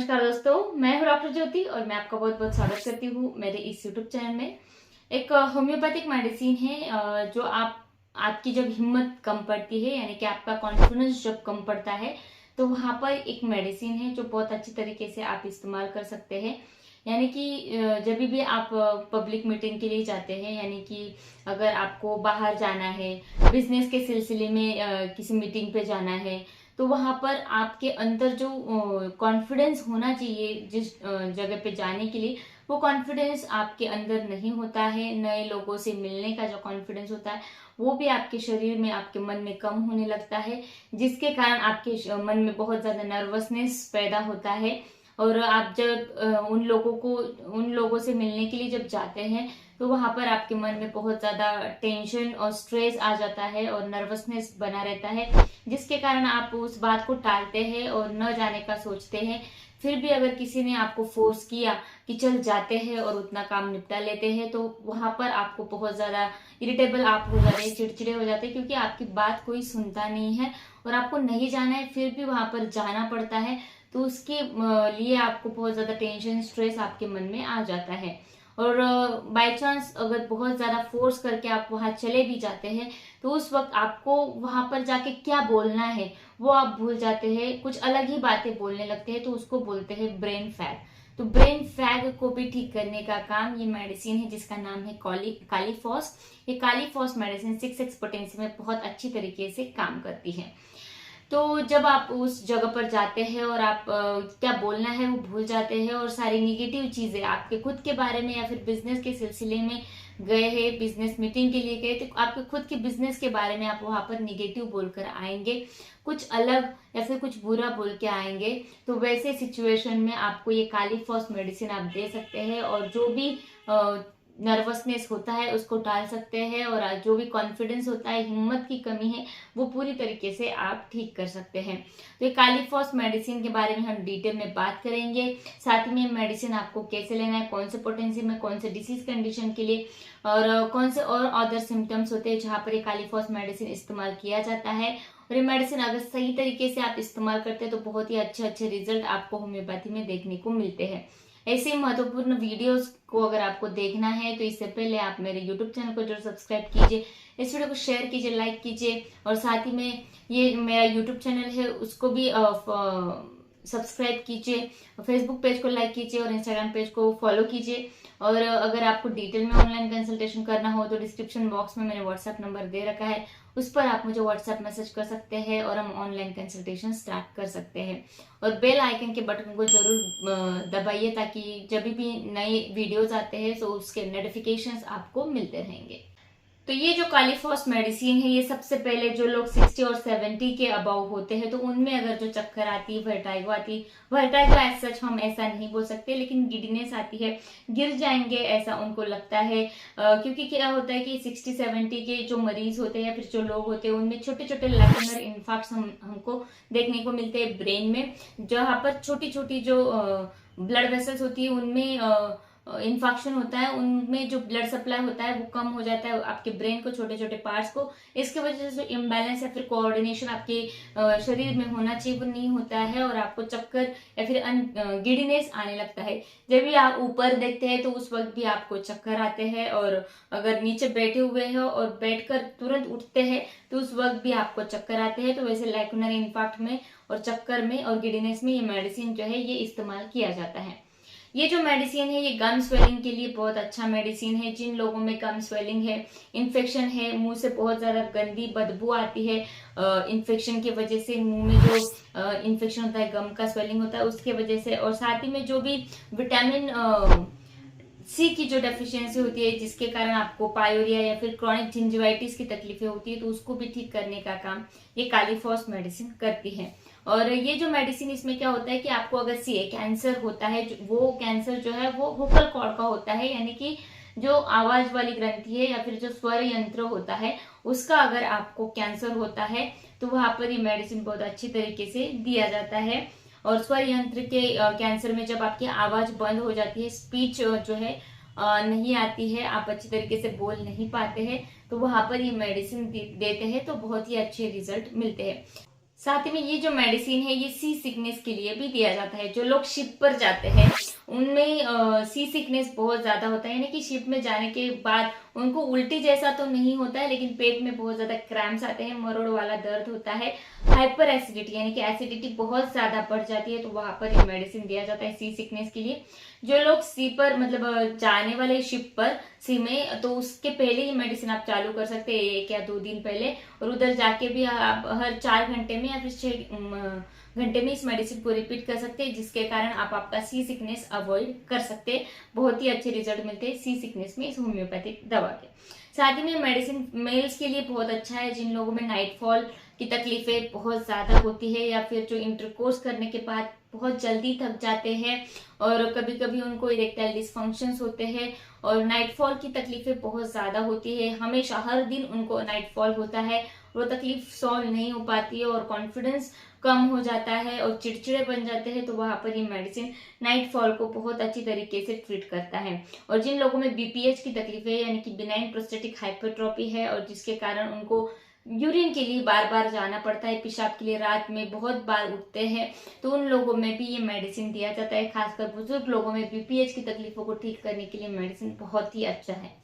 नमस्कार दोस्तों, मैं हूं डॉक्टर ज्योति और मैं आपका बहुत बहुत स्वागत करती हूं मेरे इस यूट्यूब चैनल में। एक होम्योपैथिक मेडिसिन है जो आपकी जब हिम्मत कम पड़ती है, यानी कि आपका कॉन्फिडेंस जब कम पड़ता है, तो वहां पर एक मेडिसिन है जो बहुत अच्छी तरीके से आप इस्तेमाल कर सकते हैं। यानी कि जब भी आप पब्लिक मीटिंग के लिए जाते हैं, यानी कि अगर आपको बाहर जाना है, बिजनेस के सिलसिले में किसी मीटिंग पे जाना है, तो वहां पर आपके अंदर जो कॉन्फिडेंस होना चाहिए जिस जगह पे जाने के लिए, वो कॉन्फिडेंस आपके अंदर नहीं होता है। नए लोगों से मिलने का जो कॉन्फिडेंस होता है वो भी आपके शरीर में, आपके मन में कम होने लगता है, जिसके कारण आपके मन में बहुत ज्यादा नर्वसनेस पैदा होता है। और आप जब उन लोगों से मिलने के लिए जब जाते हैं, तो वहां पर आपके मन में बहुत ज्यादा टेंशन और स्ट्रेस आ जाता है और नर्वसनेस बना रहता है, जिसके कारण आप उस बात को टालते हैं और न जाने का सोचते हैं। फिर भी अगर किसी ने आपको फोर्स किया कि चल जाते हैं और उतना काम निपटा लेते हैं, तो वहां पर आपको बहुत ज्यादा इरिटेबल आप हो जाते हैं, चिड़चिड़े हो जाते हैं, क्योंकि आपकी बात कोई सुनता नहीं है और आपको नहीं जाना है, फिर भी वहां पर जाना पड़ता है। तो उसके लिए आपको बहुत ज्यादा टेंशन, स्ट्रेस आपके मन में आ जाता है। और बाय चांस अगर बहुत ज्यादा फोर्स करके आप वहां चले भी जाते हैं, तो उस वक्त आपको वहां पर जाके क्या बोलना है वो आप भूल जाते हैं, कुछ अलग ही बातें बोलने लगते हैं, तो उसको बोलते हैं ब्रेन फैग। तो ब्रेन फैग को भी ठीक करने का काम ये मेडिसिन है जिसका नाम है कालीफॉस। ये कालीफॉस मेडिसिन 6 पोटेंसी में बहुत अच्छी तरीके से काम करती है। तो जब आप उस जगह पर जाते हैं और आप क्या बोलना है वो भूल जाते हैं, और सारी निगेटिव चीजें आपके खुद के बारे में या फिर बिजनेस के सिलसिले में गए हैं, बिजनेस मीटिंग के लिए गए, तो आपके खुद के बिजनेस के बारे में आप वहां पर निगेटिव बोलकर आएंगे, कुछ अलग या फिर कुछ बुरा बोल के आएंगे। तो वैसे सिचुएशन में आपको ये कालीफॉस मेडिसिन आप दे सकते हैं, और जो भी नर्वसनेस होता है उसको टाल सकते हैं, और जो भी कॉन्फिडेंस होता है, हिम्मत की कमी है, वो पूरी तरीके से आप ठीक कर सकते हैं। तो ये कालीफॉस मेडिसिन के बारे में हम डिटेल में बात करेंगे। साथ में मेडिसिन आपको कैसे लेना है, कौन से पोटेंसी में, कौन से डिसीज कंडीशन के लिए, और कौन से और अदर सिम्टम्स होते हैं जहां पर ये कालीफॉस मेडिसिन इस्तेमाल किया जाता है। और ये मेडिसिन अगर सही तरीके से आप इस्तेमाल करते हैं तो बहुत ही अच्छे अच्छे रिजल्ट आपको होम्योपैथी में देखने को मिलते हैं। ऐसे महत्वपूर्ण वीडियोस को अगर आपको देखना है, तो इससे पहले आप मेरे YouTube चैनल को जरूर सब्सक्राइब कीजिए, इस वीडियो को शेयर कीजिए, लाइक कीजिए, और साथ ही में ये मेरा YouTube चैनल है उसको भी सब्सक्राइब कीजिए, फेसबुक पेज को लाइक कीजिए और इंस्टाग्राम पेज को फॉलो कीजिए। और अगर आपको डिटेल में ऑनलाइन कंसल्टेशन करना हो तो डिस्क्रिप्शन बॉक्स में मैंने व्हाट्सएप नंबर दे रखा है, उस पर आप मुझे व्हाट्सएप मैसेज कर सकते हैं और हम ऑनलाइन कंसल्टेशन स्टार्ट कर सकते हैं। और बेल आइकन के बटन को जरूर दबाइए, ताकि जब भी नए वीडियोस आते हैं तो उसके नोटिफिकेशंस आपको मिलते रहेंगे। तो ये जो कालीफॉस मेडिसिन है, ये सबसे पहले जो लोग 60 और 70 के अबाउ होते हैं, तो उनमें अगर जो चक्कर आती है, वर्टाइगो एज सच हम ऐसा नहीं बोल सकते, लेकिन गिडनेस आती है, गिर जाएंगे ऐसा उनको लगता है। क्योंकि क्या होता है कि 60-70 के जो मरीज होते हैं या फिर जो लोग होते हैं, उनमें छोटे छोटे लैक्यूनर इन्फार्क्ट्स हमको देखने को मिलते हैं ब्रेन में, जहाँ पर छोटी छोटी जो ब्लड वेसल्स होती है उनमें इन्फेक्शन होता है, उनमें जो ब्लड सप्लाई होता है वो कम हो जाता है आपके ब्रेन को, छोटे छोटे पार्ट्स को। इसके वजह से जो इम्बैलेंस या फिर कोऑर्डिनेशन आपके शरीर में होना चाहिए वो नहीं होता है, और आपको चक्कर या फिर गिडनेस आने लगता है। जब भी आप ऊपर देखते हैं तो उस वक्त भी आपको चक्कर आते हैं, और अगर नीचे बैठे हुए हो और बैठकर तुरंत उठते हैं तो उस वक्त भी आपको चक्कर आते हैं। तो वैसे लैक्यूनर इन्फार्क्ट में और चक्कर में और गिडनेस में ये मेडिसिन जो है ये इस्तेमाल किया जाता है। ये जो मेडिसिन है ये गम स्वेलिंग के लिए बहुत अच्छा मेडिसिन है। जिन लोगों में गम स्वेलिंग है, इन्फेक्शन है, मुंह से बहुत ज्यादा गंदी बदबू आती है इन्फेक्शन की वजह से, मुंह में जो इन्फेक्शन होता है, गम का स्वेलिंग होता है उसके वजह से, और साथ ही में जो भी विटामिन सी की जो डेफिशिएंसी होती है जिसके कारण आपको पायोरिया या फिर क्रॉनिक जिंजिवाइटिस की तकलीफें होती है, तो उसको भी ठीक करने का काम ये कालीफॉस मेडिसिन करती है। और ये जो मेडिसिन, इसमें क्या होता है कि आपको अगर कैंसर होता है, वो कैंसर जो है वो वोकल कॉर्ड का होता है, यानी कि जो आवाज वाली ग्रंथि है या फिर जो स्वर यंत्र होता है उसका अगर आपको कैंसर होता है, तो वहां पर ये मेडिसिन बहुत अच्छी तरीके से दिया जाता है। और स्वर यंत्र के कैंसर में जब आपकी आवाज बंद हो जाती है, स्पीच जो है नहीं आती है, आप अच्छी तरीके से बोल नहीं पाते हैं, तो वहां पर ये मेडिसिन देते हैं तो बहुत ही अच्छे रिजल्ट मिलते हैं। साथ ही में ये जो मेडिसिन है ये सी सिकनेस के लिए भी दिया जाता है। जो लोग शिप पर जाते हैं उनमें सी सिकनेस बहुत ज्यादा होता है, यानी कि शिप में जाने के बाद उनको उल्टी जैसा तो नहीं होता है, लेकिन पेट में बहुत ज्यादा क्रैम्प्स आते हैं, मरोड़ वाला दर्द होता है, हाइपर एसिडिटी यानी कि एसिडिटी बहुत ज्यादा बढ़ जाती है, तो वहां पर ये मेडिसिन दिया जाता है सी सिकनेस के लिए। जो लोग सी पर मतलब जाने वाले शिप पर सी में, तो उसके पहले ये मेडिसिन आप चालू कर सकते हैं 1 या 2 दिन पहले, और उधर जाके भी आप हर 4 घंटे में या फिर 6 घंटे में इस मेडिसिन को रिपीट कर सकते हैं, जिसके कारण आप आपका सी सिकनेस अवॉइड कर सकते हैं। बहुत ही अच्छे रिजल्ट मिलते हैं सी सिकनेस में इस होम्योपैथिक दवा के। साथ ही में मेडिसिन मेल्स के लिए बहुत अच्छा है, जिन लोगों में नाइटफॉल की तकलीफें बहुत ज्यादा होती है, या फिर जो इंटरकोर्स करने के बाद बहुत जल्दी थक जाते हैं, और कभी कभी उनको इरेक्टाइल डिसफंक्शंस होते हैं, और नाइटफॉल की तकलीफें बहुत ज्यादा होती है, हमेशा हर दिन उनको नाइटफॉल होता है, वो तकलीफ सॉल्व नहीं हो पाती है, और कॉन्फिडेंस कम हो जाता है और चिड़चिड़े बन जाते हैं, तो वहां पर ये मेडिसिन नाइटफॉल को बहुत अच्छी तरीके से ट्रीट करता है। और जिन लोगों में बीपीएच की तकलीफ है, यानी कि बिनाइन प्रोस्टेटिक हाइपरट्रॉपी है, और जिसके कारण उनको यूरिन के लिए बार बार जाना पड़ता है, पेशाब के लिए रात में बहुत बार उठते हैं, तो उन लोगों में भी ये मेडिसिन दिया जाता है। खासकर बुजुर्ग लोगों में बीपीएच की तकलीफों को ठीक करने के लिए मेडिसिन बहुत ही अच्छा है।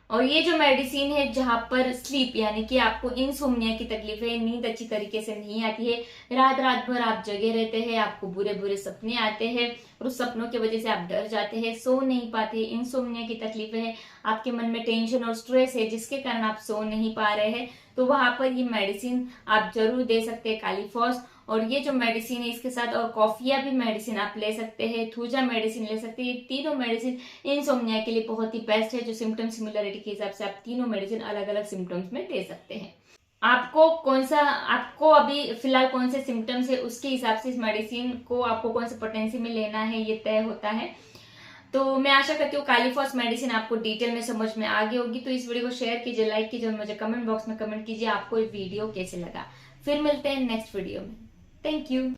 और ये जो मेडिसिन है जहां पर स्लीप यानी कि आपको इंसोम्निया की तकलीफ है, नींद अच्छी तरीके से नहीं आती है, रात रात भर आप जगे रहते हैं, आपको बुरे बुरे सपने आते हैं, और उस सपनों की वजह से आप डर जाते हैं, सो नहीं पाते, इंसोम्निया की तकलीफ है, आपके मन में टेंशन और स्ट्रेस है जिसके कारण आप सो नहीं पा रहे हैं, तो वहां पर ये मेडिसिन आप जरूर दे सकते हैं, कालीफॉस। और ये जो मेडिसिन है इसके साथ और कॉफिया भी मेडिसिन आप ले सकते हैं, थूजा मेडिसिन ले सकते हैं। ये तीनों मेडिसिन इंसोम्निया के लिए बहुत ही बेस्ट है, जो सिम्टम सिमिलरिटी के हिसाब से आप तीनों मेडिसिन अलग अलग सिम्टम्स में दे सकते हैं। आपको अभी फिलहाल कौन से सिम्टम्स है उसके हिसाब से इस मेडिसिन को आपको कौन से पोटेंसी में लेना है ये तय होता है। तो मैं आशा करती हूँ कालीफॉस मेडिसिन आपको डिटेल में समझ में आ गई होगी। तो इस वीडियो को शेयर कीजिए, लाइक कीजिए, और मुझे कमेंट बॉक्स में कमेंट कीजिए आपको ये वीडियो कैसे लगा। फिर मिलते हैं नेक्स्ट वीडियो में। Thank you.